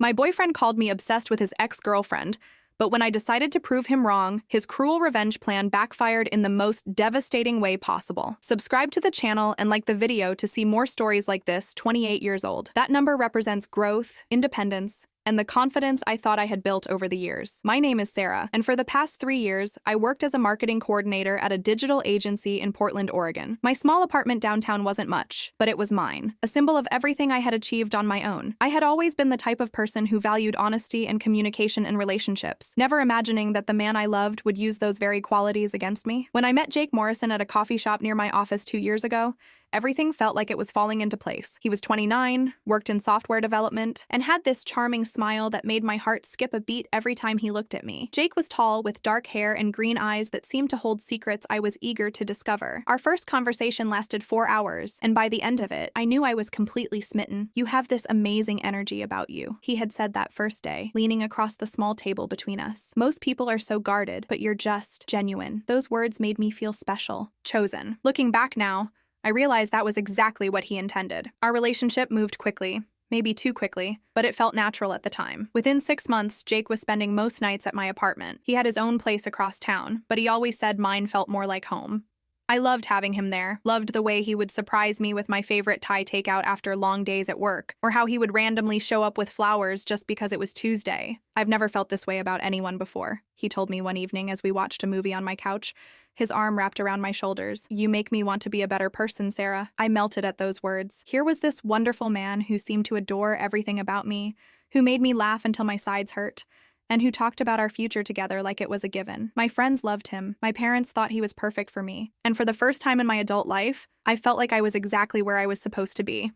My boyfriend called me obsessed with his ex-girlfriend, but when I decided to prove him wrong, his cruel revenge plan backfired in the most devastating way possible. Subscribe to the channel and like the video to see more stories like this, 28 years old. That number represents growth, independence, and the confidence I thought I had built over the years. My name is Sarah, and for the past 3 years, I worked as a marketing coordinator at a digital agency in Portland, Oregon. My small apartment downtown wasn't much, but it was mine, a symbol of everything I had achieved on my own. I had always been the type of person who valued honesty and communication in relationships, never imagining that the man I loved would use those very qualities against me. When I met Jake Morrison at a coffee shop near my office 2 years ago, everything felt like it was falling into place. He was 29, worked in software development, and had this charming smile that made my heart skip a beat every time he looked at me. Jake was tall, with dark hair and green eyes that seemed to hold secrets I was eager to discover. Our first conversation lasted 4 hours, and by the end of it, I knew I was completely smitten. "You have this amazing energy about you," he had said that first day, leaning across the small table between us. "Most people are so guarded, but you're just genuine." Those words made me feel special, chosen. Looking back now, I realized that was exactly what he intended. Our relationship moved quickly, maybe too quickly, but it felt natural at the time. Within 6 months, Jake was spending most nights at my apartment. He had his own place across town, but he always said mine felt more like home. I loved having him there, loved the way he would surprise me with my favorite Thai takeout after long days at work, or how he would randomly show up with flowers just because it was Tuesday. "I've never felt this way about anyone before," he told me one evening as we watched a movie on my couch, his arm wrapped around my shoulders. "You make me want to be a better person, Sarah." I melted at those words. Here was this wonderful man who seemed to adore everything about me, who made me laugh until my sides hurt, and who talked about our future together like it was a given. My friends loved him. My parents thought he was perfect for me. And for the first time in my adult life, I felt like I was exactly where I was supposed to be.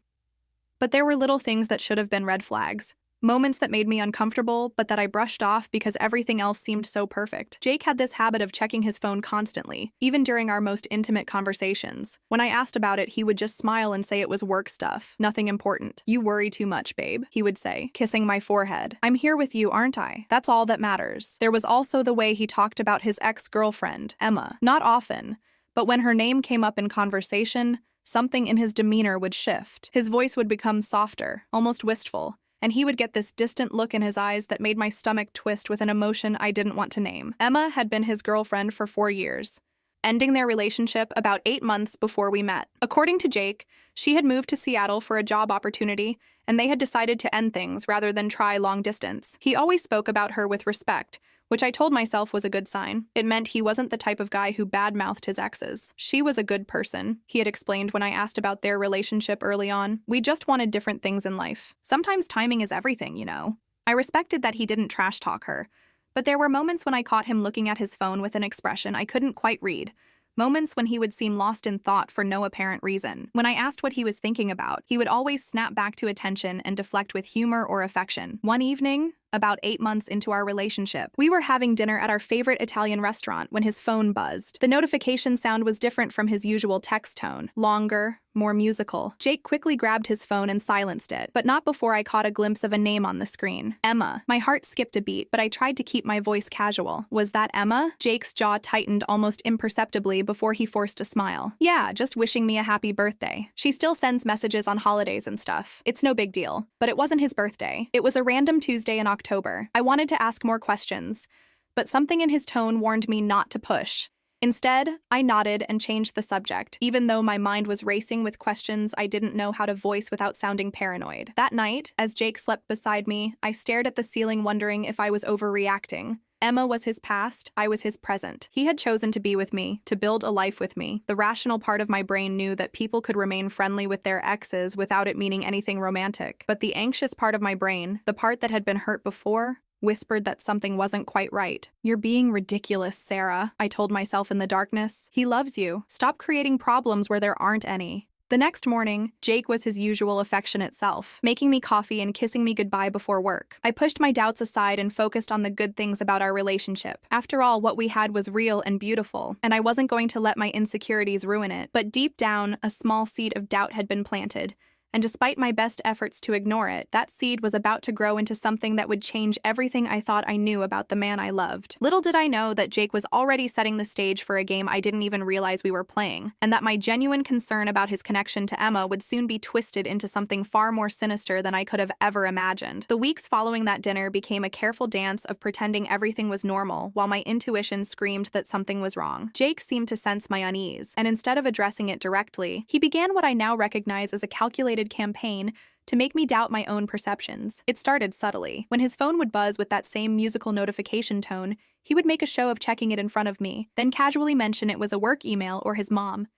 But there were little things that should have been red flags. Moments that made me uncomfortable, but that I brushed off because everything else seemed so perfect. Jake had this habit of checking his phone constantly, even during our most intimate conversations. When I asked about it, he would just smile and say it was work stuff, nothing important. "You worry too much, babe," he would say, kissing my forehead. "I'm here with you, aren't I? That's all that matters." There was also the way he talked about his ex-girlfriend, Emma. Not often, but when her name came up in conversation, something in his demeanor would shift. His voice would become softer, almost wistful, and he would get this distant look in his eyes that made my stomach twist with an emotion I didn't want to name. Emma had been his girlfriend for 4 years, ending their relationship about 8 months before we met. According to Jake, she had moved to Seattle for a job opportunity, and they had decided to end things rather than try long distance. He always spoke about her with respect, which I told myself was a good sign. It meant he wasn't the type of guy who badmouthed his exes. "She was a good person," he had explained when I asked about their relationship early on. "We just wanted different things in life. Sometimes timing is everything, you know." I respected that he didn't trash talk her, but there were moments when I caught him looking at his phone with an expression I couldn't quite read. Moments when he would seem lost in thought for no apparent reason. When I asked what he was thinking about, he would always snap back to attention and deflect with humor or affection. One evening, about 8 months into our relationship, we were having dinner at our favorite Italian restaurant when his phone buzzed. The notification sound was different from his usual text tone, longer, more musical. Jake quickly grabbed his phone and silenced it, but not before I caught a glimpse of a name on the screen. "Emma." My heart skipped a beat, but I tried to keep my voice casual. "Was that Emma?" Jake's jaw tightened almost imperceptibly before he forced a smile. "Yeah, just wishing me a happy birthday. She still sends messages on holidays and stuff. It's no big deal." But it wasn't his birthday. It was a random Tuesday in October. I wanted to ask more questions, but something in his tone warned me not to push. Instead, I nodded and changed the subject, even though my mind was racing with questions I didn't know how to voice without sounding paranoid. That night, as Jake slept beside me, I stared at the ceiling wondering if I was overreacting. Emma was his past, I was his present. He had chosen to be with me, to build a life with me. The rational part of my brain knew that people could remain friendly with their exes without it meaning anything romantic. But the anxious part of my brain, the part that had been hurt before, whispered that something wasn't quite right. "You're being ridiculous, Sarah," I told myself in the darkness. "He loves you. Stop creating problems where there aren't any." The next morning, Jake was his usual affectionate self, making me coffee and kissing me goodbye before work. I pushed my doubts aside and focused on the good things about our relationship. After all, what we had was real and beautiful, and I wasn't going to let my insecurities ruin it. But deep down, a small seed of doubt had been planted, And despite my best efforts to ignore it, that seed was about to grow into something that would change everything I thought I knew about the man I loved. Little did I know that Jake was already setting the stage for a game I didn't even realize we were playing, and that my genuine concern about his connection to Emma would soon be twisted into something far more sinister than I could have ever imagined. The weeks following that dinner became a careful dance of pretending everything was normal, while my intuition screamed that something was wrong. Jake seemed to sense my unease, and instead of addressing it directly, he began what I now recognize as a calculated campaign to make me doubt my own perceptions. It started subtly. When his phone would buzz with that same musical notification tone, he would make a show of checking it in front of me, then casually mention it was a work email or his mom.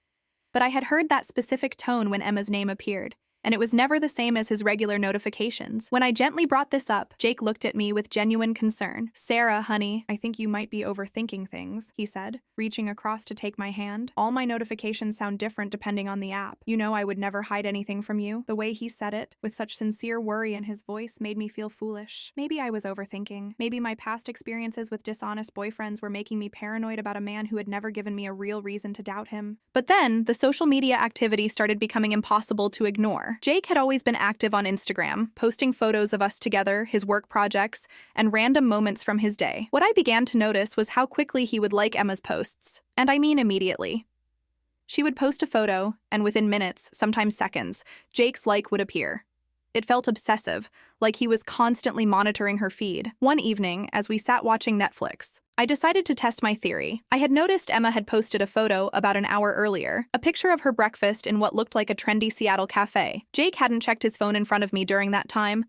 But I had heard that specific tone when Emma's name appeared, and it was never the same as his regular notifications. When I gently brought this up, Jake looked at me with genuine concern. "Sarah, honey, I think you might be overthinking things," he said, reaching across to take my hand. "All my notifications sound different depending on the app. You know I would never hide anything from you." The way he said it, with such sincere worry in his voice, made me feel foolish. Maybe I was overthinking. Maybe my past experiences with dishonest boyfriends were making me paranoid about a man who had never given me a real reason to doubt him. But then, the social media activity started becoming impossible to ignore. Jake had always been active on Instagram, posting photos of us together, his work projects, and random moments from his day. What I began to notice was how quickly he would like Emma's posts, and I mean immediately. She would post a photo, and within minutes, sometimes seconds, Jake's like would appear. It felt obsessive, like he was constantly monitoring her feed. One evening, as we sat watching Netflix, I decided to test my theory. I had noticed Emma had posted a photo about an hour earlier, a picture of her breakfast in what looked like a trendy Seattle cafe. Jake hadn't checked his phone in front of me during that time,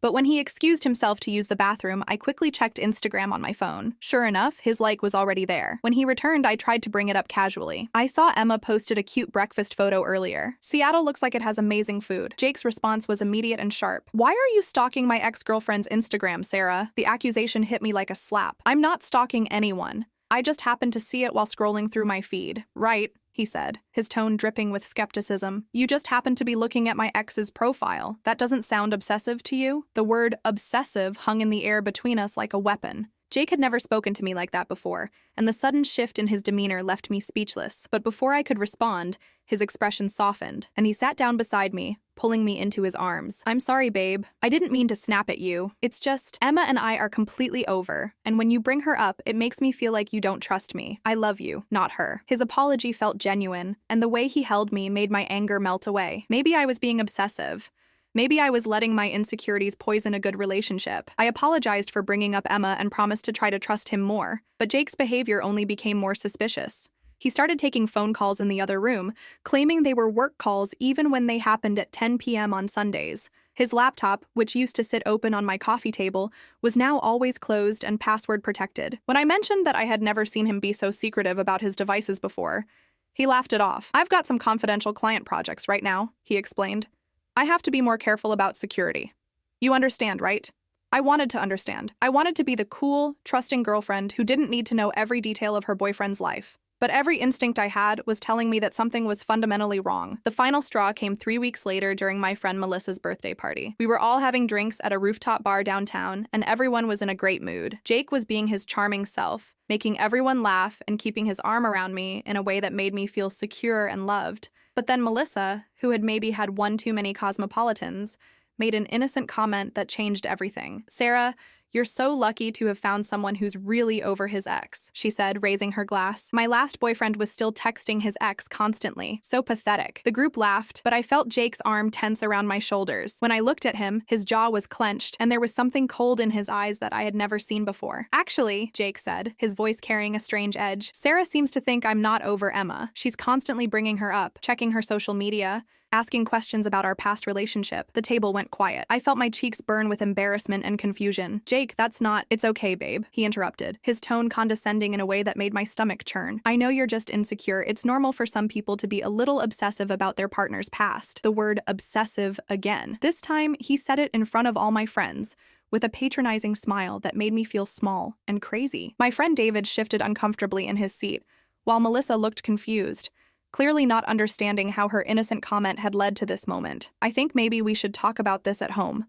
but when he excused himself to use the bathroom, I quickly checked Instagram on my phone. Sure enough, his like was already there. When he returned, I tried to bring it up casually. "I saw Emma posted a cute breakfast photo earlier. Seattle looks like it has amazing food." Jake's response was immediate and sharp. "Why are you stalking my ex-girlfriend's Instagram, Sarah?" The accusation hit me like a slap. "I'm not stalking anyone. I just happened to see it while scrolling through my feed." "Right," he said, his tone dripping with skepticism. "You just happened to be looking at my ex's profile. That doesn't sound obsessive to you?" The word obsessive hung in the air between us like a weapon. Jake had never spoken to me like that before, and the sudden shift in his demeanor left me speechless. But before I could respond, his expression softened, and he sat down beside me, pulling me into his arms. "I'm sorry, babe. I didn't mean to snap at you. It's just, Emma and I are completely over, and when you bring her up, it makes me feel like you don't trust me. I love you, not her." His apology felt genuine, and the way he held me made my anger melt away. Maybe I was being obsessive. Maybe I was letting my insecurities poison a good relationship. I apologized for bringing up Emma and promised to try to trust him more, but Jake's behavior only became more suspicious. He started taking phone calls in the other room, claiming they were work calls even when they happened at 10 p.m. on Sundays. His laptop, which used to sit open on my coffee table, was now always closed and password protected. When I mentioned that I had never seen him be so secretive about his devices before, he laughed it off. "I've got some confidential client projects right now," he explained. "I have to be more careful about security. You understand, right?" I wanted to understand. I wanted to be the cool, trusting girlfriend who didn't need to know every detail of her boyfriend's life. But every instinct I had was telling me that something was fundamentally wrong. The final straw came 3 weeks later during my friend Melissa's birthday party. We were all having drinks at a rooftop bar downtown, and everyone was in a great mood. Jake was being his charming self, making everyone laugh and keeping his arm around me in a way that made me feel secure and loved. But then Melissa, who had maybe had one too many cosmopolitans, made an innocent comment that changed everything. "Sarah, you're so lucky to have found someone who's really over his ex," she said, raising her glass. "My last boyfriend was still texting his ex constantly. So pathetic." The group laughed, but I felt Jake's arm tense around my shoulders. When I looked at him, his jaw was clenched, and there was something cold in his eyes that I had never seen before. "Actually," Jake said, his voice carrying a strange edge, "Sarah seems to think I'm not over Emma. She's constantly bringing her up, checking her social media, asking questions about our past relationship." The table went quiet. I felt my cheeks burn with embarrassment and confusion. "Jake, that's not—" "It's okay, babe," he interrupted, his tone condescending in a way that made my stomach churn. "I know you're just insecure. It's normal for some people to be a little obsessive about their partner's past." The word obsessive again. This time, he said it in front of all my friends, with a patronizing smile that made me feel small and crazy. My friend David shifted uncomfortably in his seat, while Melissa looked confused, clearly not understanding how her innocent comment had led to this moment. "I think maybe we should talk about this at home,"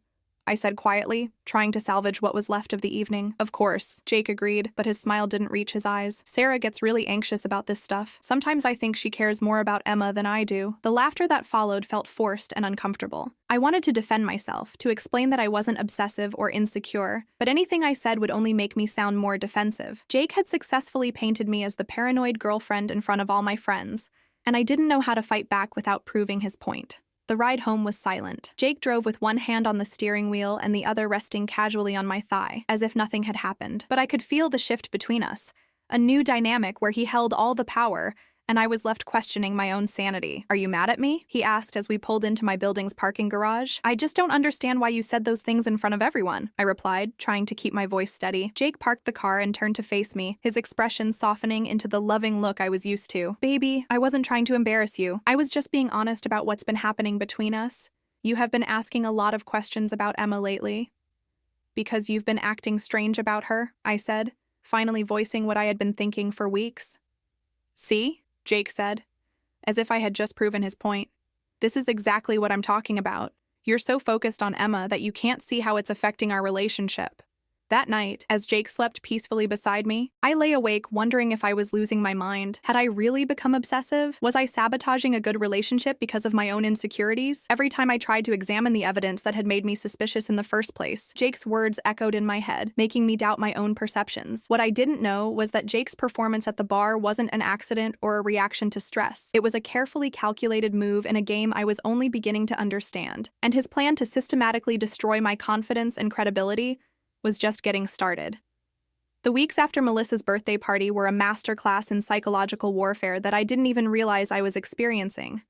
I said quietly, trying to salvage what was left of the evening. Of course, Jake agreed, but his smile didn't reach his eyes. Sarah gets really anxious about this stuff. Sometimes I think she cares more about Emma than I do. The laughter that followed felt forced and uncomfortable. I wanted to defend myself, to explain that I wasn't obsessive or insecure, but anything I said would only make me sound more defensive. Jake had successfully painted me as the paranoid girlfriend in front of all my friends, and I didn't know how to fight back without proving his point. The ride home was silent. Jake drove with one hand on the steering wheel and the other resting casually on my thigh, as if nothing had happened. But I could feel the shift between us, a new dynamic where he held all the power, and I was left questioning my own sanity. "Are you mad at me?" he asked as we pulled into my building's parking garage. "I just don't understand why you said those things in front of everyone," I replied, trying to keep my voice steady. Jake parked the car and turned to face me, his expression softening into the loving look I was used to. "Baby, I wasn't trying to embarrass you. I was just being honest about what's been happening between us. You have been asking a lot of questions about Emma lately. Because you've been acting strange about her," I said, finally voicing what I had been thinking for weeks. "See?" Jake said, as if I had just proven his point. "This is exactly what I'm talking about. You're so focused on Emma that you can't see how it's affecting our relationship." That night, as Jake slept peacefully beside me, I lay awake wondering if I was losing my mind. Had I really become obsessive? Was I sabotaging a good relationship because of my own insecurities? Every time I tried to examine the evidence that had made me suspicious in the first place, Jake's words echoed in my head, making me doubt my own perceptions. What I didn't know was that Jake's performance at the bar wasn't an accident or a reaction to stress. It was a carefully calculated move in a game I was only beginning to understand, and his plan to systematically destroy my confidence and credibility was just getting started. The weeks after Melissa's birthday party were a masterclass in psychological warfare that I didn't even realize I was experiencing.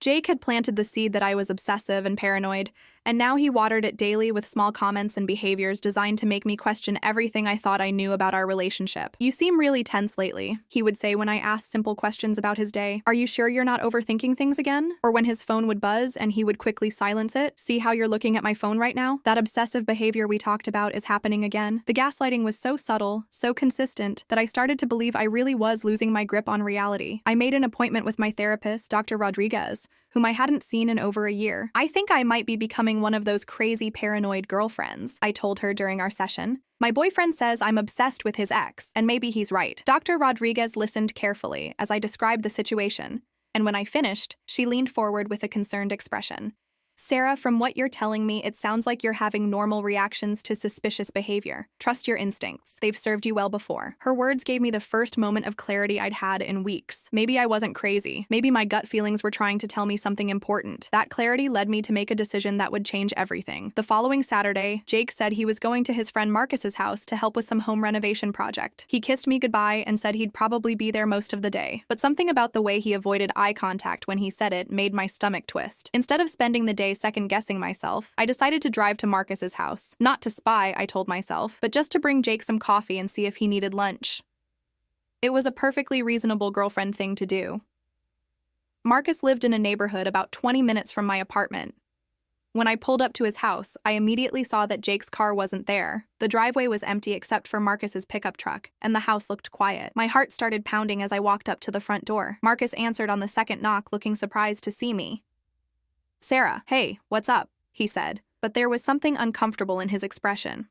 Jake had planted the seed that I was obsessive and paranoid, and now he watered it daily with small comments and behaviors designed to make me question everything I thought I knew about our relationship. "You seem really tense lately," he would say when I asked simple questions about his day. "Are you sure you're not overthinking things again?" Or when his phone would buzz and he would quickly silence it, "See how you're looking at my phone right now? That obsessive behavior we talked about is happening again." The gaslighting was so subtle, so consistent, that I started to believe I really was losing my grip on reality. I made an appointment with my therapist, Dr. Rodriguez, whom I hadn't seen in over a year. "I think I might be becoming one of those crazy paranoid girlfriends," I told her during our session. "My boyfriend says I'm obsessed with his ex, and maybe he's right." Dr. Rodriguez listened carefully as I described the situation, and when I finished, she leaned forward with a concerned expression. "Sarah, from what you're telling me, it sounds like you're having normal reactions to suspicious behavior. Trust your instincts. They've served you well before." Her words gave me the first moment of clarity I'd had in weeks. Maybe I wasn't crazy. Maybe my gut feelings were trying to tell me something important. That clarity led me to make a decision that would change everything. The following Saturday, Jake said he was going to his friend Marcus's house to help with some home renovation project. He kissed me goodbye and said he'd probably be there most of the day. But something about the way he avoided eye contact when he said it made my stomach twist. Instead of spending the day second-guessing myself, I decided to drive to Marcus's house. Not to spy, I told myself, but just to bring Jake some coffee and see if he needed lunch. It was a perfectly reasonable girlfriend thing to do. Marcus lived in a neighborhood about 20 minutes from my apartment. When I pulled up to his house, I immediately saw that Jake's car wasn't there. The driveway was empty except for Marcus's pickup truck, and the house looked quiet. My heart started pounding as I walked up to the front door. Marcus answered on the second knock, looking surprised to see me. "Sarah, hey, what's up?" he said, but there was something uncomfortable in his expression.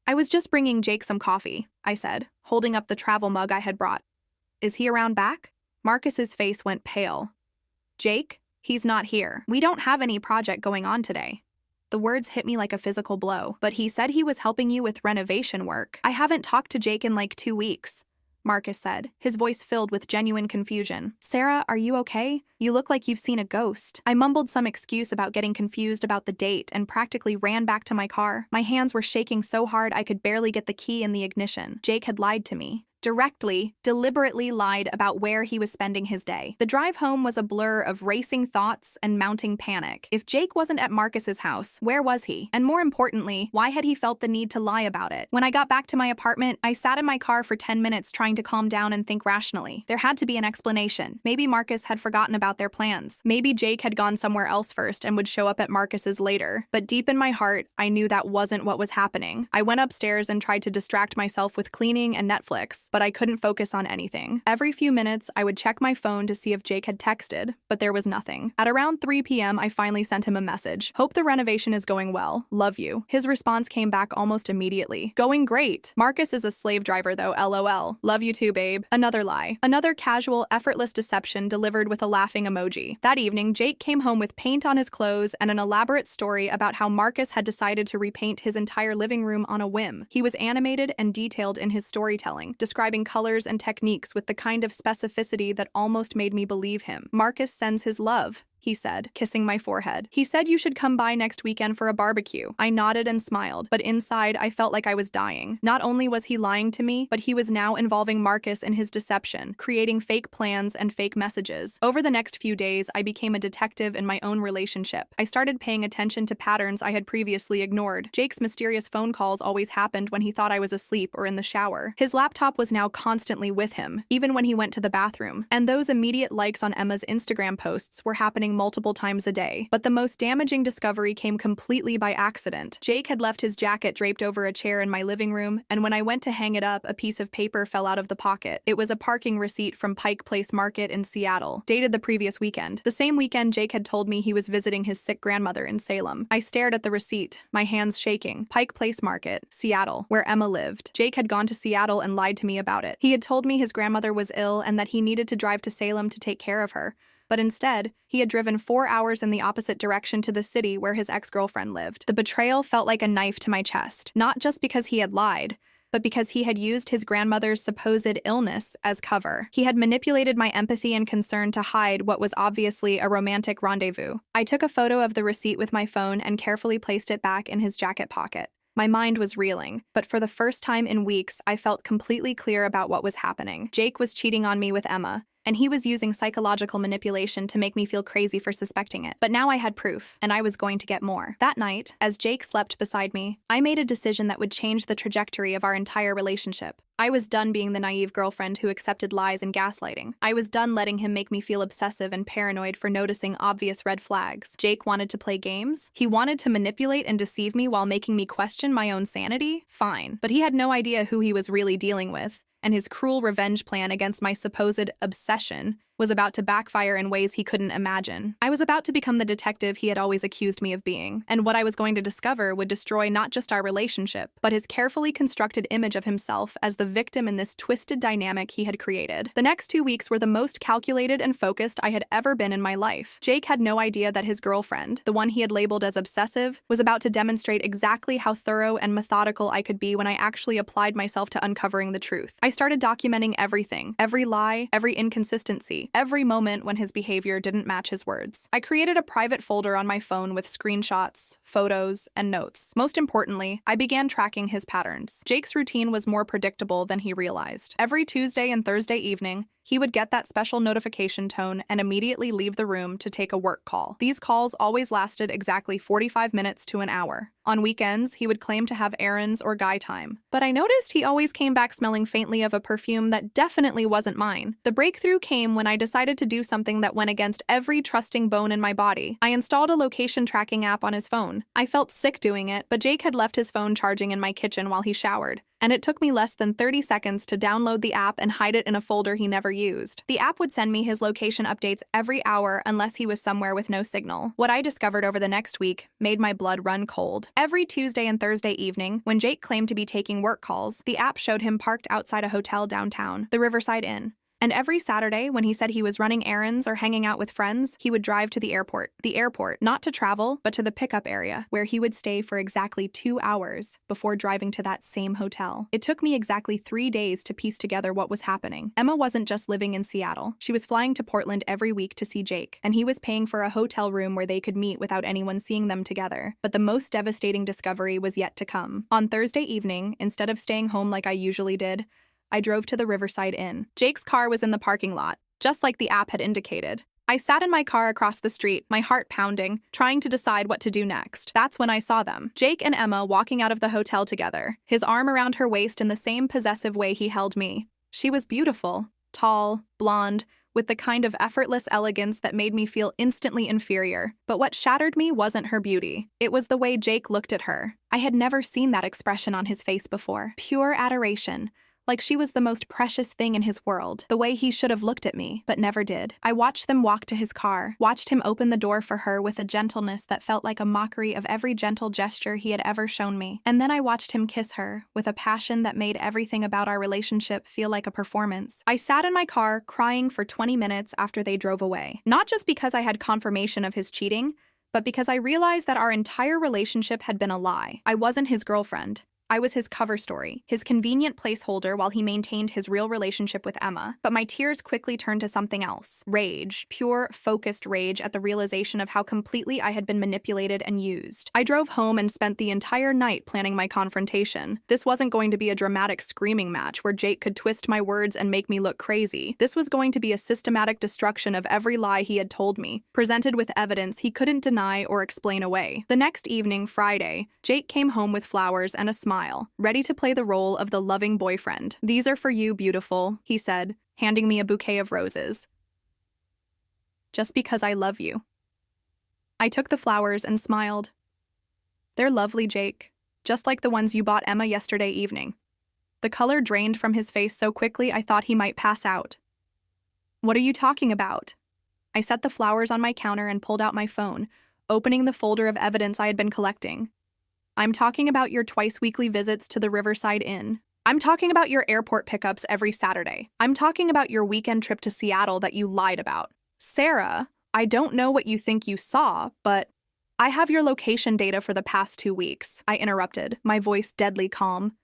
"I was just bringing Jake some coffee," I said, holding up the travel mug I had brought. "Is he around back?" Marcus's face went pale. "Jake? He's not here. We don't have any project going on today." The words hit me like a physical blow, but he said he was helping you with renovation work. "I haven't talked to Jake in like 2 weeks. Marcus said, his voice filled with genuine confusion. "Sarah, are you okay? You look like you've seen a ghost." I mumbled some excuse about getting confused about the date and practically ran back to my car. My hands were shaking so hard I could barely get the key in the ignition. Jake had lied to me. Deliberately lied about where he was spending his day. The drive home was a blur of racing thoughts and mounting panic. If Jake wasn't at Marcus's house, where was he? And more importantly, why had he felt the need to lie about it? When I got back to my apartment, I sat in my car for 10 minutes trying to calm down and think rationally. There had to be an explanation. Maybe Marcus had forgotten about their plans. Maybe Jake had gone somewhere else first and would show up at Marcus's later. But deep in my heart, I knew that wasn't what was happening. I went upstairs and tried to distract myself with cleaning and Netflix. but I couldn't focus on anything. Every few minutes, I would check my phone to see if Jake had texted, but there was nothing. At around 3 p.m., I finally sent him a message. Hope the renovation is going well. Love you. His response came back almost immediately. Going great. Marcus is a slave driver though, LOL. Love you too, babe. Another lie. Another casual, effortless deception delivered with a laughing emoji. That evening, Jake came home with paint on his clothes and an elaborate story about how Marcus had decided to repaint his entire living room on a whim. He was animated and detailed in his storytelling, describing colors and techniques with the kind of specificity that almost made me believe him. Marcus sends his love, he said, kissing my forehead. He said you should come by next weekend for a barbecue. I nodded and smiled, but inside I felt like I was dying. Not only was he lying to me, but he was now involving Marcus in his deception, creating fake plans and fake messages. Over the next few days, I became a detective in my own relationship. I started paying attention to patterns I had previously ignored. Jake's mysterious phone calls always happened when he thought I was asleep or in the shower. His laptop was now constantly with him, even when he went to the bathroom. And those immediate likes on Emma's Instagram posts were happening multiple times a day. But the most damaging discovery came completely by accident. Jake had left his jacket draped over a chair in my living room, and when I went to hang it up, a piece of paper fell out of the pocket. It was a parking receipt from Pike Place Market in Seattle, dated the previous weekend. The same weekend Jake had told me he was visiting his sick grandmother in Salem. I stared at the receipt, my hands shaking. Pike Place Market, Seattle, where Emma lived. Jake had gone to Seattle and lied to me about it. He had told me his grandmother was ill and that he needed to drive to Salem to take care of her. But instead, he had driven 4 hours in the opposite direction to the city where his ex-girlfriend lived. The betrayal felt like a knife to my chest, not just because he had lied, but because he had used his grandmother's supposed illness as cover. He had manipulated my empathy and concern to hide what was obviously a romantic rendezvous. I took a photo of the receipt with my phone and carefully placed it back in his jacket pocket. My mind was reeling, but for the first time in weeks, I felt completely clear about what was happening. Jake was cheating on me with Emma, and he was using psychological manipulation to make me feel crazy for suspecting it. But now I had proof, and I was going to get more. That night, as Jake slept beside me, I made a decision that would change the trajectory of our entire relationship. I was done being the naive girlfriend who accepted lies and gaslighting. I was done letting him make me feel obsessive and paranoid for noticing obvious red flags. Jake wanted to play games. He wanted to manipulate and deceive me while making me question my own sanity. Fine. But he had no idea who he was really dealing with, and his cruel revenge plan against my supposed obsession was about to backfire in ways he couldn't imagine. I was about to become the detective he had always accused me of being, and what I was going to discover would destroy not just our relationship, but his carefully constructed image of himself as the victim in this twisted dynamic he had created. The next 2 weeks were the most calculated and focused I had ever been in my life. Jake had no idea that his girlfriend, the one he had labeled as obsessive, was about to demonstrate exactly how thorough and methodical I could be when I actually applied myself to uncovering the truth. I started documenting everything, every lie, every inconsistency, every moment when his behavior didn't match his words. I created a private folder on my phone with screenshots, photos, and notes. Most importantly, I began tracking his patterns. Jake's routine was more predictable than he realized. Every Tuesday and Thursday evening, he would get that special notification tone and immediately leave the room to take a work call. These calls always lasted exactly 45 minutes to an hour. On weekends, he would claim to have errands or guy time. But I noticed he always came back smelling faintly of a perfume that definitely wasn't mine. The breakthrough came when I decided to do something that went against every trusting bone in my body. I installed a location tracking app on his phone. I felt sick doing it, but Jake had left his phone charging in my kitchen while he showered, and it took me less than 30 seconds to download the app and hide it in a folder he never used. The app would send me his location updates every hour unless he was somewhere with no signal. What I discovered over the next week made my blood run cold. Every Tuesday and Thursday evening, when Jake claimed to be taking work calls, the app showed him parked outside a hotel downtown, the Riverside Inn. And every Saturday, when he said he was running errands or hanging out with friends, he would drive to the airport. The airport, not to travel, but to the pickup area, where he would stay for exactly 2 hours before driving to that same hotel. It took me exactly 3 days to piece together what was happening. Emma wasn't just living in Seattle. She was flying to Portland every week to see Jake, and he was paying for a hotel room where they could meet without anyone seeing them together. But the most devastating discovery was yet to come. On Thursday evening, instead of staying home like I usually did, I drove to the Riverside Inn. Jake's car was in the parking lot, just like the app had indicated. I sat in my car across the street, my heart pounding, trying to decide what to do next. That's when I saw them. Jake and Emma walking out of the hotel together, his arm around her waist in the same possessive way he held me. She was beautiful, tall, blonde, with the kind of effortless elegance that made me feel instantly inferior. But what shattered me wasn't her beauty. It was the way Jake looked at her. I had never seen that expression on his face before. Pure adoration. like she was the most precious thing in his world, the way he should have looked at me, but never did. I watched them walk to his car, watched him open the door for her with a gentleness that felt like a mockery of every gentle gesture he had ever shown me. And then I watched him kiss her, with a passion that made everything about our relationship feel like a performance. I sat in my car, crying for 20 minutes after they drove away. Not just because I had confirmation of his cheating, but because I realized that our entire relationship had been a lie. I wasn't his girlfriend. I was his cover story, his convenient placeholder while he maintained his real relationship with Emma. But my tears quickly turned to something else. Rage. Pure, focused rage at the realization of how completely I had been manipulated and used. I drove home and spent the entire night planning my confrontation. This wasn't going to be a dramatic screaming match where Jake could twist my words and make me look crazy. This was going to be a systematic destruction of every lie he had told me, presented with evidence he couldn't deny or explain away. The next evening, Friday, Jake came home with flowers and a smile, ready to play the role of the loving boyfriend. "These are for you, beautiful," he said, handing me a bouquet of roses. "Just because I love you." I took the flowers and smiled. "They're lovely, Jake, just like the ones you bought Emma yesterday evening." The color drained from his face so quickly I thought he might pass out. "What are you talking about?" I set the flowers on my counter and pulled out my phone, opening the folder of evidence I had been collecting. "I'm talking about your twice-weekly visits to the Riverside Inn. I'm talking about your airport pickups every Saturday. I'm talking about your weekend trip to Seattle that you lied about. Sarah, I don't know what you think you saw, but I have your location data for the past 2 weeks," I interrupted, my voice deadly calm.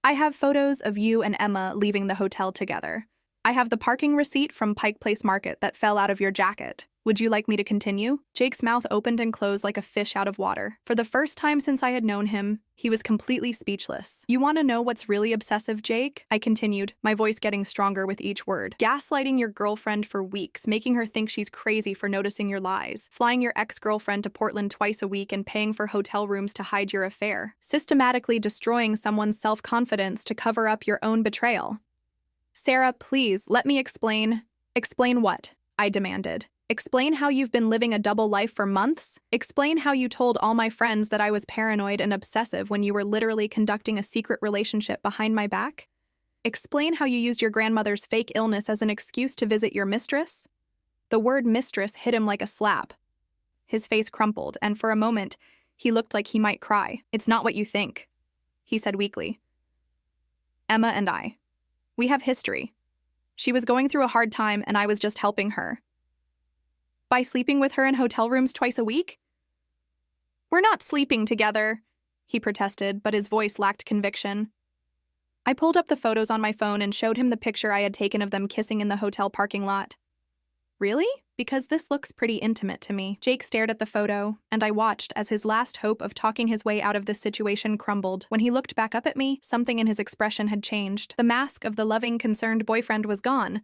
"I have photos of you and Emma leaving the hotel together. I have the parking receipt from Pike Place Market that fell out of your jacket. Would you like me to continue?" Jake's mouth opened and closed like a fish out of water. For the first time since I had known him, he was completely speechless. "You want to know what's really obsessive, Jake?" I continued, my voice getting stronger with each word. "Gaslighting your girlfriend for weeks, making her think she's crazy for noticing your lies. Flying your ex-girlfriend to Portland twice a week and paying for hotel rooms to hide your affair. Systematically destroying someone's self-confidence to cover up your own betrayal." "Sarah, please, let me explain." "Explain what?" I demanded. "Explain how you've been living a double life for months? Explain how you told all my friends that I was paranoid and obsessive when you were literally conducting a secret relationship behind my back? Explain how you used your grandmother's fake illness as an excuse to visit your mistress?" The word mistress hit him like a slap. His face crumpled, and for a moment, he looked like he might cry. "It's not what you think," he said weakly. "Emma and I, we have history. She was going through a hard time, and I was just helping her. By sleeping with her in hotel rooms twice a week?" "We're not sleeping together," he protested, but his voice lacked conviction. I pulled up the photos on my phone and showed him the picture I had taken of them kissing in the hotel parking lot. "Really? Because this looks pretty intimate to me." Jake stared at the photo, and I watched as his last hope of talking his way out of this situation crumbled. When he looked back up at me, something in his expression had changed. The mask of the loving, concerned boyfriend was gone,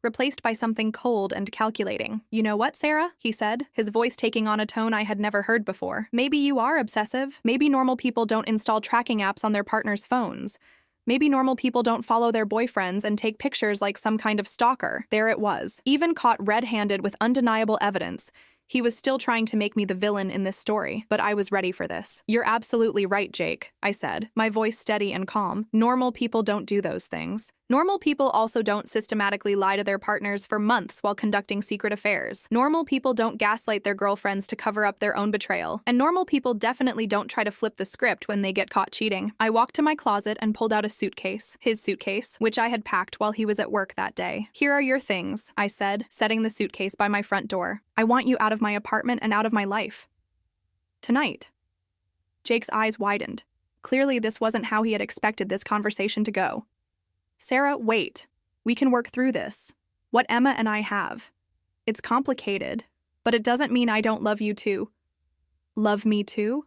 replaced by something cold and calculating. "You know what, Sarah?" he said, his voice taking on a tone I had never heard before. "Maybe you are obsessive. Maybe normal people don't install tracking apps on their partners' phones. Maybe normal people don't follow their boyfriends and take pictures like some kind of stalker." There it was. Even caught red-handed with undeniable evidence, he was still trying to make me the villain in this story, but I was ready for this. "You're absolutely right, Jake," I said, my voice steady and calm. "Normal people don't do those things. Normal people also don't systematically lie to their partners for months while conducting secret affairs. Normal people don't gaslight their girlfriends to cover up their own betrayal. And normal people definitely don't try to flip the script when they get caught cheating." I walked to my closet and pulled out a suitcase, his suitcase, which I had packed while he was at work that day. "Here are your things," I said, setting the suitcase by my front door. "I want you out of my apartment and out of my life. Tonight." Jake's eyes widened. Clearly, this wasn't how he had expected this conversation to go. "Sarah, wait. We can work through this. What Emma and I have. It's complicated, but it doesn't mean I don't love you too." "Love me too?"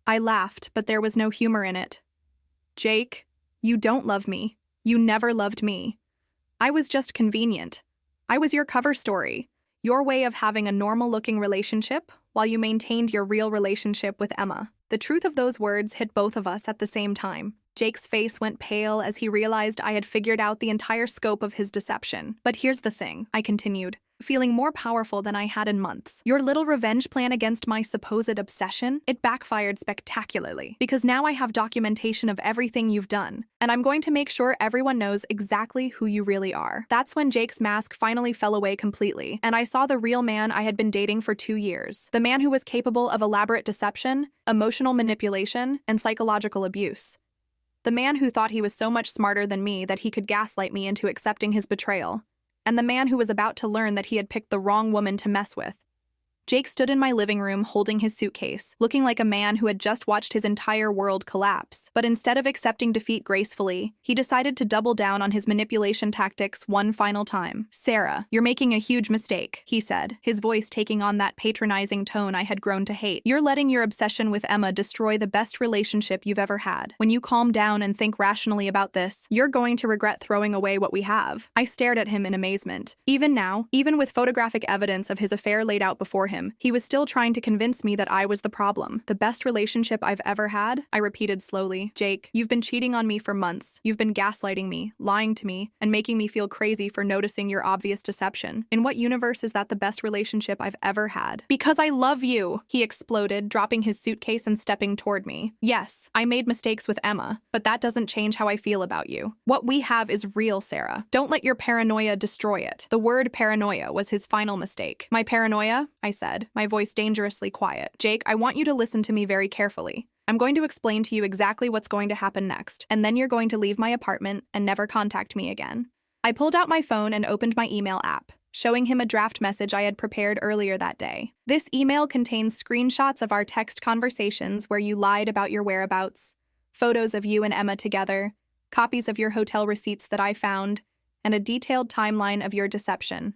I laughed, but there was no humor in it. "Jake, you don't love me. You never loved me. I was just convenient. I was your cover story. Your way of having a normal-looking relationship while you maintained your real relationship with Emma." The truth of those words hit both of us at the same time. Jake's face went pale as he realized I had figured out the entire scope of his deception. "But here's the thing," I continued. feeling more powerful than I had in months. Your little revenge plan against my supposed obsession, it backfired spectacularly, because now I have documentation of everything you've done, and I'm going to make sure everyone knows exactly who you really are. That's when Jake's mask finally fell away completely, and I saw the real man I had been dating for 2 years. The man who was capable of elaborate deception, emotional manipulation, and psychological abuse. The man who thought he was so much smarter than me that he could gaslight me into accepting his betrayal. And the man who was about to learn that he had picked the wrong woman to mess with. Jake stood in my living room holding his suitcase, looking like a man who had just watched his entire world collapse. But instead of accepting defeat gracefully, he decided to double down on his manipulation tactics one final time. "Sarah, you're making a huge mistake," he said, his voice taking on that patronizing tone I had grown to hate. "You're letting your obsession with Emma destroy the best relationship you've ever had. When you calm down and think rationally about this, you're going to regret throwing away what we have." I stared at him in amazement. Even now, even with photographic evidence of his affair laid out before him, he was still trying to convince me that I was the problem. "The best relationship I've ever had?" I repeated slowly. "Jake, you've been cheating on me for months. You've been gaslighting me, lying to me, and making me feel crazy for noticing your obvious deception. In what universe is that the best relationship I've ever had?" "Because I love you!" he exploded, dropping his suitcase and stepping toward me. "Yes, I made mistakes with Emma, but that doesn't change how I feel about you. What we have is real, Sarah. Don't let your paranoia destroy it." The word paranoia was his final mistake. "My paranoia?" I said, my voice dangerously quiet. "Jake, I want you to listen to me very carefully. I'm going to explain to you exactly what's going to happen next, and then you're going to leave my apartment and never contact me again." I pulled out my phone and opened my email app, showing him a draft message I had prepared earlier that day. "This email contains screenshots of our text conversations where you lied about your whereabouts, photos of you and Emma together, copies of your hotel receipts that I found, and a detailed timeline of your deception.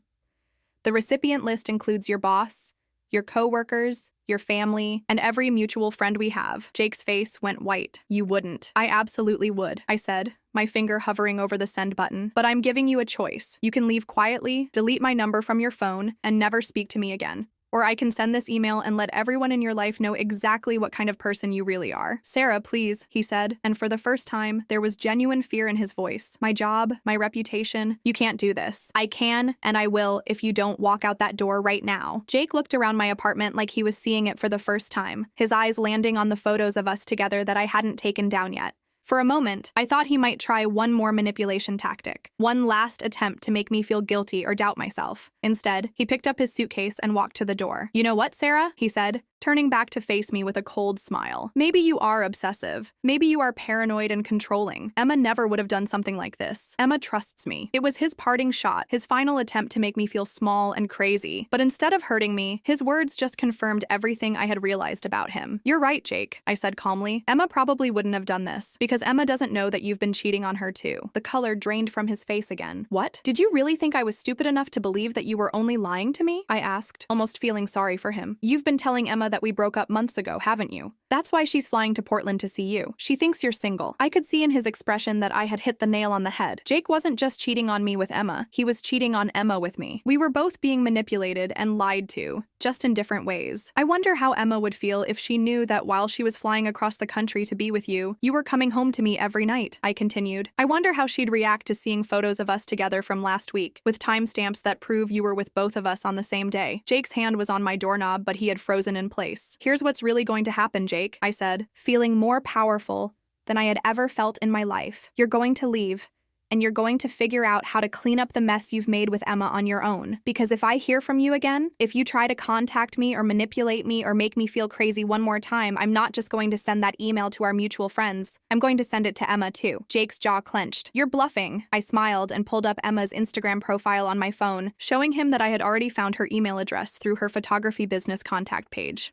The recipient list includes your boss, your co-workers, your family, and every mutual friend we have." Jake's face went white. "You wouldn't." "I absolutely would," I said, my finger hovering over the send button. "But I'm giving you a choice. You can leave quietly, delete my number from your phone, and never speak to me again. Or I can send this email and let everyone in your life know exactly what kind of person you really are." "Sarah, please," he said, and for the first time, there was genuine fear in his voice. "My job, my reputation, you can't do this." "I can, and I will, if you don't walk out that door right now." Jake looked around my apartment like he was seeing it for the first time, his eyes landing on the photos of us together that I hadn't taken down yet. For a moment, I thought he might try one more manipulation tactic, one last attempt to make me feel guilty or doubt myself. Instead, he picked up his suitcase and walked to the door. "You know what, Sarah?" he said, turning back to face me with a cold smile. "Maybe you are obsessive. Maybe you are paranoid and controlling. Emma never would have done something like this. Emma trusts me." It was his parting shot, his final attempt to make me feel small and crazy. But instead of hurting me, his words just confirmed everything I had realized about him. "You're right, Jake," I said calmly. "Emma probably wouldn't have done this, because Emma doesn't know that you've been cheating on her too." The color drained from his face again. "What? Did you really think I was stupid enough to believe that you were only lying to me?" I asked, almost feeling sorry for him. "You've been telling Emma that we broke up months ago, haven't you? That's why she's flying to Portland to see you. She thinks you're single." I could see in his expression that I had hit the nail on the head. Jake wasn't just cheating on me with Emma, he was cheating on Emma with me. We were both being manipulated and lied to, just in different ways. "I wonder how Emma would feel if she knew that while she was flying across the country to be with you, you were coming home to me every night," I continued. "I wonder how she'd react to seeing photos of us together from last week, with timestamps that prove you were with both of us on the same day." Jake's hand was on my doorknob, but he had frozen in place. "Here's what's really going to happen, Jake," I said, feeling more powerful than I had ever felt in my life. "You're going to leave, and you're going to figure out how to clean up the mess you've made with Emma on your own. Because if I hear from you again, if you try to contact me or manipulate me or make me feel crazy one more time, I'm not just going to send that email to our mutual friends. I'm going to send it to Emma too." Jake's jaw clenched. "You're bluffing." I smiled and pulled up Emma's Instagram profile on my phone, showing him that I had already found her email address through her photography business contact page.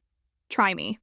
"Try me."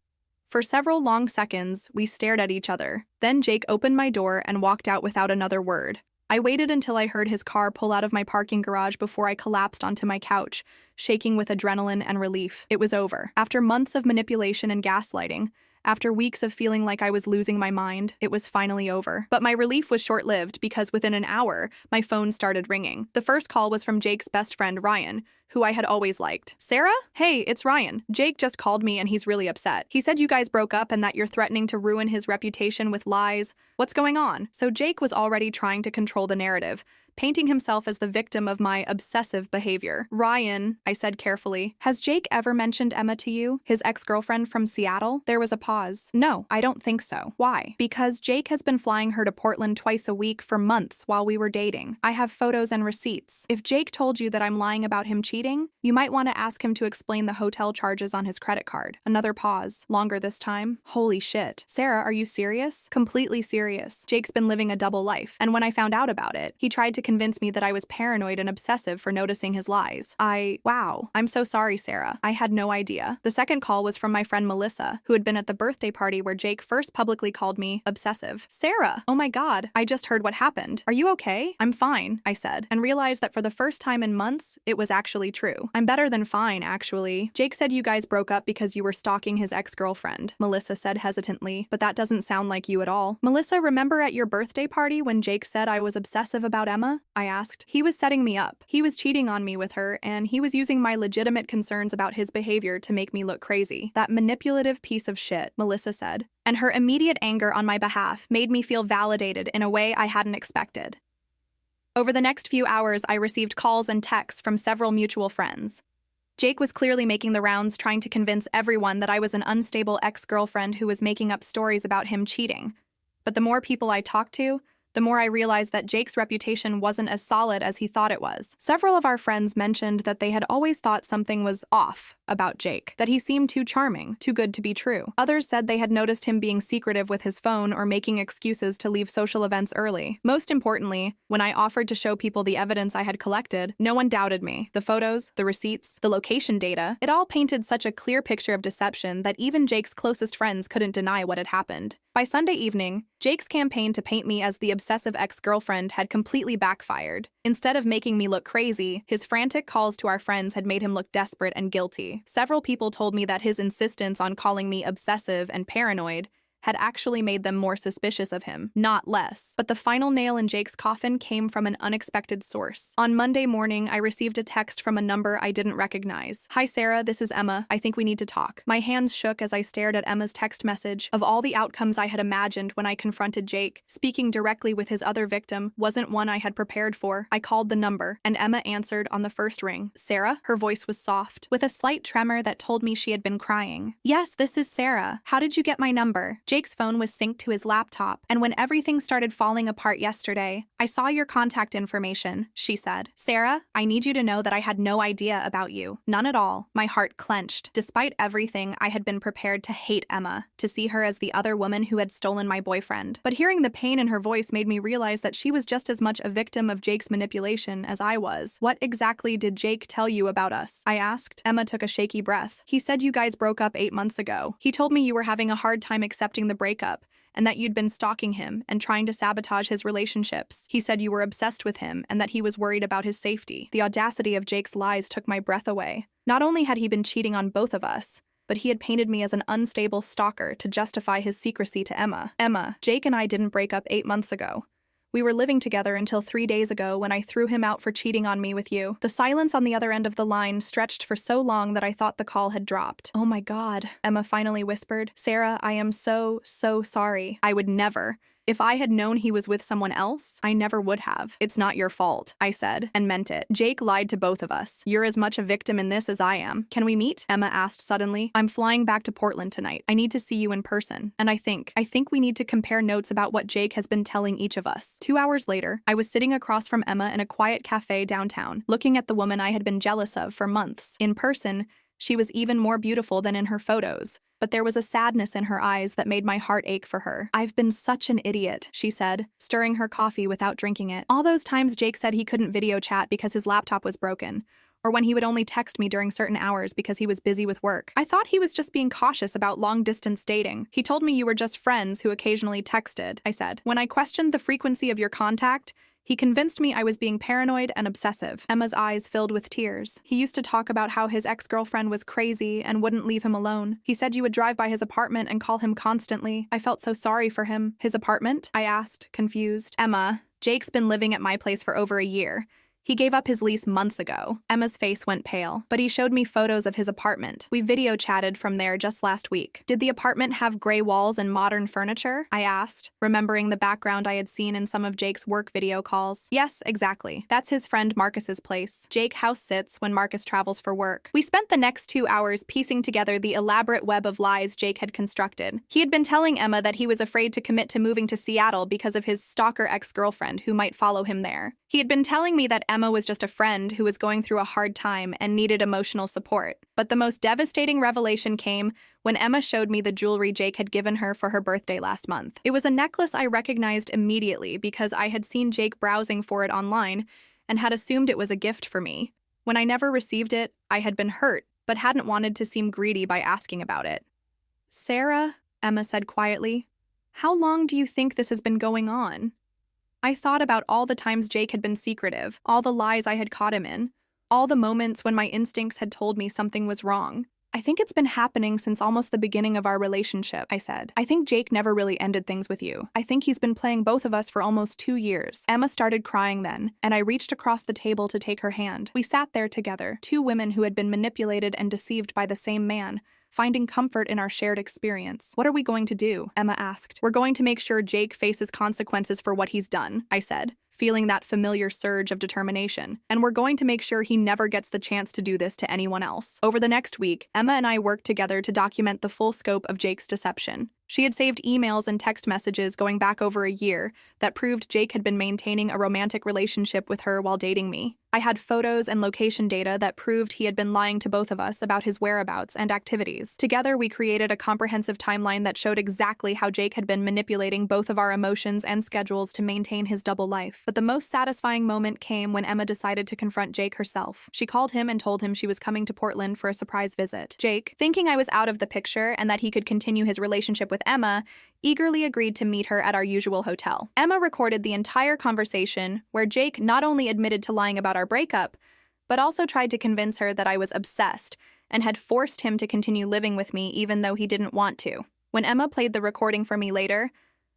For several long seconds, we stared at each other. Then Jake opened my door and walked out without another word. I waited until I heard his car pull out of my parking garage before I collapsed onto my couch, shaking with adrenaline and relief. It was over. After months of manipulation and gaslighting, after weeks of feeling like I was losing my mind, it was finally over. But my relief was short-lived because within an hour, my phone started ringing. The first call was from Jake's best friend, Ryan, who I had always liked. Sarah? Hey, it's Ryan. Jake just called me and he's really upset. He said you guys broke up and that you're threatening to ruin his reputation with lies. What's going on? So Jake was already trying to control the narrative, painting himself as the victim of my obsessive behavior. Ryan, I said carefully, has Jake ever mentioned Emma to you? His ex-girlfriend from Seattle? There was a pause. No, I don't think so. Why? Because Jake has been flying her to Portland twice a week for months while we were dating. I have photos and receipts. If Jake told you that I'm lying about him cheating, you might want to ask him to explain the hotel charges on his credit card. Another pause. Longer this time. Holy shit. Sarah, are you serious? Completely serious. Jake's been living a double life, and when I found out about it, he tried to convince me that I was paranoid and obsessive for noticing his lies. Wow. I'm so sorry, Sarah. I had no idea. The second call was from my friend Melissa, who had been at the birthday party where Jake first publicly called me obsessive. Sarah, oh my God, I just heard what happened. Are you okay? I'm fine, I said, and realized that for the first time in months, it was actually true. I'm better than fine, actually. Jake said you guys broke up because you were stalking his ex-girlfriend, Melissa said hesitantly, but that doesn't sound like you at all. Melissa, remember at your birthday party when Jake said I was obsessive about Emma? I asked. He was setting me up. He was cheating on me with her, and he was using my legitimate concerns about his behavior to make me look crazy. That manipulative piece of shit, Melissa said. And her immediate anger on my behalf made me feel validated in a way I hadn't expected. Over the next few hours, I received calls and texts from several mutual friends. Jake was clearly making the rounds, trying to convince everyone that I was an unstable ex-girlfriend who was making up stories about him cheating. But the more people I talked to, the more I realized that Jake's reputation wasn't as solid as he thought it was. Several of our friends mentioned that they had always thought something was off about Jake, that he seemed too charming, too good to be true. Others said they had noticed him being secretive with his phone or making excuses to leave social events early. Most importantly, when I offered to show people the evidence I had collected, no one doubted me. The photos, the receipts, the location data, it all painted such a clear picture of deception that even Jake's closest friends couldn't deny what had happened. By Sunday evening, Jake's campaign to paint me as the obsessive ex-girlfriend had completely backfired. Instead of making me look crazy, his frantic calls to our friends had made him look desperate and guilty. Several people told me that his insistence on calling me obsessive and paranoid had actually made them more suspicious of him, not less. But the final nail in Jake's coffin came from an unexpected source. On Monday morning, I received a text from a number I didn't recognize. Hi, Sarah, this is Emma. I think we need to talk. My hands shook as I stared at Emma's text message. Of all the outcomes I had imagined when I confronted Jake, speaking directly with his other victim wasn't one I had prepared for. I called the number, and Emma answered on the first ring. Sarah? Her voice was soft, with a slight tremor that told me she had been crying. Yes, this is Sarah. How did you get my number? Jake's phone was synced to his laptop, and when everything started falling apart yesterday, I saw your contact information, she said. Sarah, I need you to know that I had no idea about you. None at all. My heart clenched. Despite everything, I had been prepared to hate Emma, to see her as the other woman who had stolen my boyfriend. But hearing the pain in her voice made me realize that she was just as much a victim of Jake's manipulation as I was. What exactly did Jake tell you about us? I asked. Emma took a shaky breath. He said you guys broke up 8 months ago. He told me you were having a hard time accepting the breakup, and that you'd been stalking him and trying to sabotage his relationships. He said you were obsessed with him and that he was worried about his safety. The audacity of Jake's lies took my breath away. Not only had he been cheating on both of us, but he had painted me as an unstable stalker to justify his secrecy to Emma. Emma, Jake and I didn't break up 8 months ago. We were living together until 3 days ago when I threw him out for cheating on me with you. The silence on the other end of the line stretched for so long that I thought the call had dropped. Oh my God, Emma finally whispered. Sarah, I am so sorry. I would never. If I had known he was with someone else, I never would have. It's not your fault, I said, and meant it. Jake lied to both of us. You're as much a victim in this as I am. Can we meet? Emma asked suddenly. I'm flying back to Portland tonight. I need to see you in person. And I think we need to compare notes about what Jake has been telling each of us. 2 hours later, I was sitting across from Emma in a quiet cafe downtown, looking at the woman I had been jealous of for months. In person, she was even more beautiful than in her photos. But there was a sadness in her eyes that made my heart ache for her. I've been such an idiot, she said, stirring her coffee without drinking it. All those times Jake said he couldn't video chat because his laptop was broken, or when he would only text me during certain hours because he was busy with work. I thought he was just being cautious about long-distance dating. He told me you were just friends who occasionally texted, I said. When I questioned the frequency of your contact, he convinced me I was being paranoid and obsessive. Emma's eyes filled with tears. He used to talk about how his ex-girlfriend was crazy and wouldn't leave him alone. He said you would drive by his apartment and call him constantly. I felt so sorry for him. His apartment? I asked, confused. Emma, Jake's been living at my place for over a year. He gave up his lease months ago. Emma's face went pale, but he showed me photos of his apartment. We video chatted from there just last week. Did the apartment have gray walls and modern furniture? I asked, remembering the background I had seen in some of Jake's work video calls. Yes, exactly. That's his friend Marcus's place. Jake house sits when Marcus travels for work. We spent the next 2 hours piecing together the elaborate web of lies Jake had constructed. He had been telling Emma that he was afraid to commit to moving to Seattle because of his stalker ex-girlfriend who might follow him there. He had been telling me that Emma was just a friend who was going through a hard time and needed emotional support. But the most devastating revelation came when Emma showed me the jewelry Jake had given her for her birthday last month. It was a necklace I recognized immediately because I had seen Jake browsing for it online and had assumed it was a gift for me. When I never received it, I had been hurt, but hadn't wanted to seem greedy by asking about it. "Sarah," Emma said quietly, "how long do you think this has been going on?" I thought about all the times Jake had been secretive, all the lies I had caught him in, all the moments when my instincts had told me something was wrong. "I think it's been happening since almost the beginning of our relationship," I said. "I think Jake never really ended things with you. I think he's been playing both of us for almost 2 years. Emma started crying then, and I reached across the table to take her hand. We sat there together, 2 women who had been manipulated and deceived by the same man, finding comfort in our shared experience. "What are we going to do?" Emma asked. "We're going to make sure Jake faces consequences for what he's done," I said, feeling that familiar surge of determination. "And we're going to make sure he never gets the chance to do this to anyone else." Over the next week, Emma and I worked together to document the full scope of Jake's deception. She had saved emails and text messages going back over a year that proved Jake had been maintaining a romantic relationship with her while dating me. I had photos and location data that proved he had been lying to both of us about his whereabouts and activities. Together, we created a comprehensive timeline that showed exactly how Jake had been manipulating both of our emotions and schedules to maintain his double life. But the most satisfying moment came when Emma decided to confront Jake herself. She called him and told him she was coming to Portland for a surprise visit. Jake, thinking I was out of the picture and that he could continue his relationship with Emma, eagerly agreed to meet her at our usual hotel. Emma recorded the entire conversation, where Jake not only admitted to lying about our breakup, but also tried to convince her that I was obsessed and had forced him to continue living with me even though he didn't want to. When Emma played the recording for me later,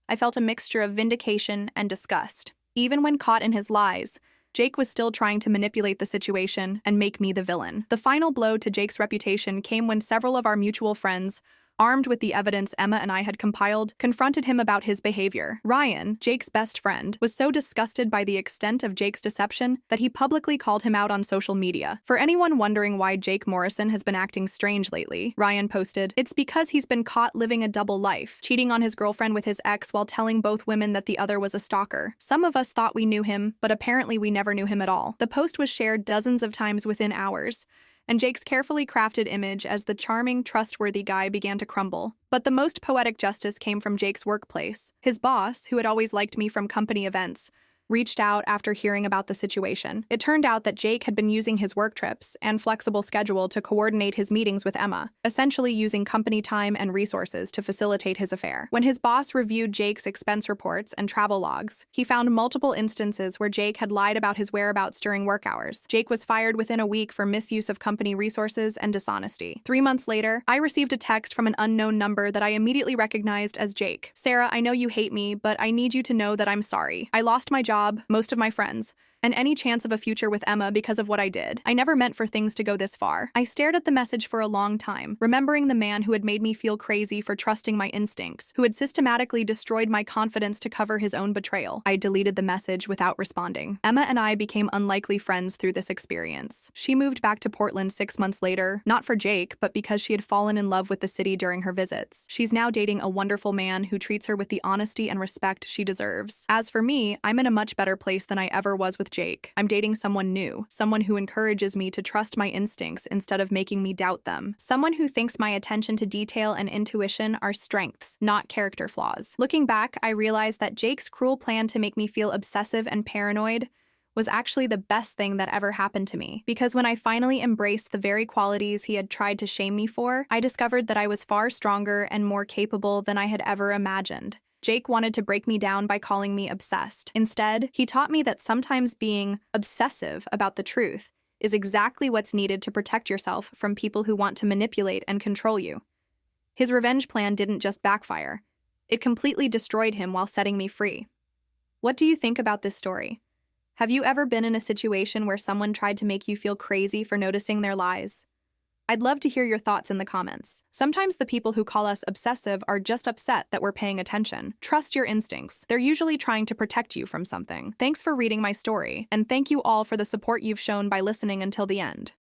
I felt a mixture of vindication and disgust. Even when caught in his lies, Jake was still trying to manipulate the situation and make me the villain. The final blow to Jake's reputation came when several of our mutual friends, armed with the evidence Emma and I had compiled, confronted him about his behavior. Ryan, Jake's best friend, was so disgusted by the extent of Jake's deception that he publicly called him out on social media. For anyone wondering why Jake Morrison has been acting strange lately, Ryan posted, "It's because he's been caught living a double life, cheating on his girlfriend with his ex while telling both women that the other was a stalker. Some of us thought we knew him, but apparently we never knew him at all." The post was shared dozens of times within hours, and Jake's carefully crafted image as the charming, trustworthy guy began to crumble. But the most poetic justice came from Jake's workplace. His boss, who had always liked me from company events, reached out after hearing about the situation. It turned out that Jake had been using his work trips and flexible schedule to coordinate his meetings with Emma, essentially using company time and resources to facilitate his affair. When his boss reviewed Jake's expense reports and travel logs, he found multiple instances where Jake had lied about his whereabouts during work hours. Jake was fired within a week for misuse of company resources and dishonesty. 3 months later, I received a text from an unknown number that I immediately recognized as Jake. "Sarah, I know you hate me, but I need you to know that I'm sorry. I lost my job, most of my friends, and any chance of a future with Emma because of what I did. I never meant for things to go this far." I stared at the message for a long time, remembering the man who had made me feel crazy for trusting my instincts, who had systematically destroyed my confidence to cover his own betrayal. I deleted the message without responding. Emma and I became unlikely friends through this experience. She moved back to Portland 6 months later, not for Jake, but because she had fallen in love with the city during her visits. She's now dating a wonderful man who treats her with the honesty and respect she deserves. As for me, I'm in a much better place than I ever was with Jake. I'm dating someone new, someone who encourages me to trust my instincts instead of making me doubt them, someone who thinks my attention to detail and intuition are strengths, not character flaws. Looking back, I realized that Jake's cruel plan to make me feel obsessive and paranoid was actually the best thing that ever happened to me, because when I finally embraced the very qualities he had tried to shame me for, I discovered that I was far stronger and more capable than I had ever imagined. Jake wanted to break me down by calling me obsessed. Instead, he taught me that sometimes being obsessive about the truth is exactly what's needed to protect yourself from people who want to manipulate and control you. His revenge plan didn't just backfire. It completely destroyed him while setting me free. What do you think about this story? Have you ever been in a situation where someone tried to make you feel crazy for noticing their lies? I'd love to hear your thoughts in the comments. Sometimes the people who call us obsessive are just upset that we're paying attention. Trust your instincts. They're usually trying to protect you from something. Thanks for reading my story, and thank you all for the support you've shown by listening until the end.